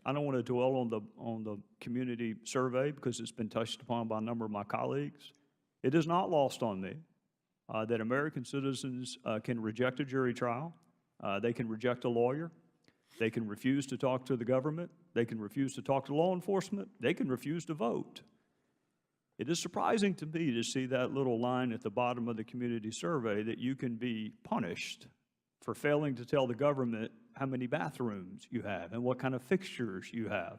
I don't want to dwell on the community survey because it's been touched upon by a number of my colleagues. It is not lost on me that American citizens can reject a jury trial. They can reject a lawyer. They can refuse to talk to the government. They can refuse to talk to law enforcement. They can refuse to vote. It is surprising to me to see that little line at the bottom of the community survey that you can be punished for failing to tell the government how many bathrooms you have and what kind of fixtures you have.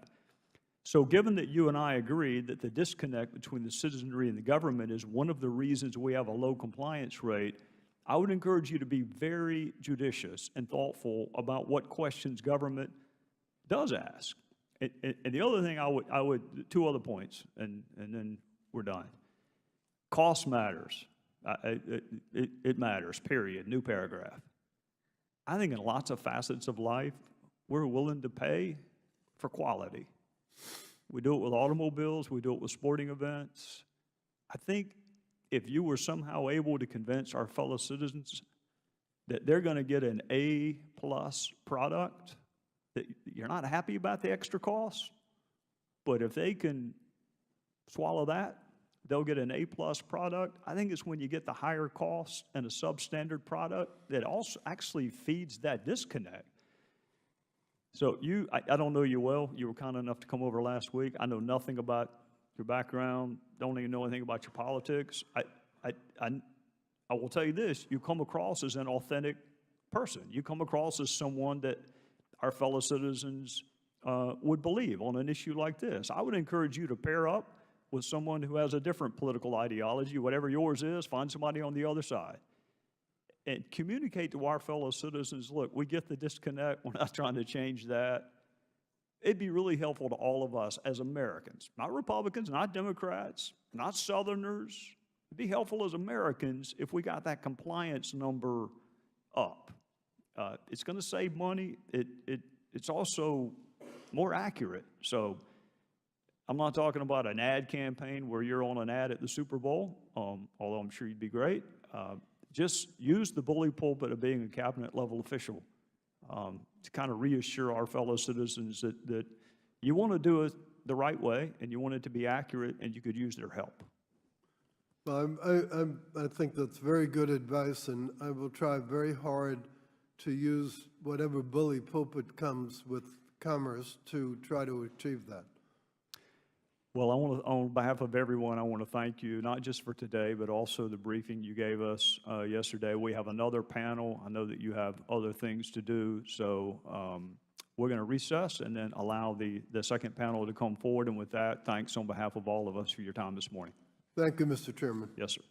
So given that you and I agree that the disconnect between the citizenry and the government is one of the reasons we have a low compliance rate, I would encourage you to be very judicious and thoughtful about what questions government does ask. And the other thing I would, two other points, and then we're done. Cost matters. It matters, period, new paragraph. I think in lots of facets of life, we're willing to pay for quality. We do it with automobiles, we do it with sporting events. I think if you were somehow able to convince our fellow citizens that they're going to get an A-plus product, that you're not happy about the extra cost, but if they can swallow that, they'll get an A-plus product. I think it's when you get the higher cost and a substandard product that also actually feeds that disconnect. So I don't know you well. You were kind enough to come over last week. I know nothing about your background, don't even know anything about your politics. I will tell you this, you come across as an authentic person. You come across as someone that our fellow citizens would believe on an issue like this. I would encourage you to pair up with someone who has a different political ideology, whatever yours is, find somebody on the other side. And communicate to our fellow citizens, look, we get the disconnect, we're not trying to change that. It'd be really helpful to all of us as Americans, not Republicans, not Democrats, not Southerners. It'd be helpful as Americans if we got that compliance number up. It's going to save money. It's also more accurate. So I'm not talking about an ad campaign where you're on an ad at the Super Bowl, although I'm sure you'd be great. Just use the bully pulpit of being a cabinet level official to kind of reassure our fellow citizens that you want to do it the right way and you want it to be accurate and you could use their help. Well, I think that's very good advice, and I will try very hard to use whatever bully pulpit comes with Commerce to try to achieve that. Well, on behalf of everyone, I want to thank you, not just for today, but also the briefing you gave us yesterday. We have another panel. I know that you have other things to do, so we're going to recess and then allow the second panel to come forward. And with that, thanks on behalf of all of us for your time this morning. Thank you, Mr. Chairman. Yes, sir.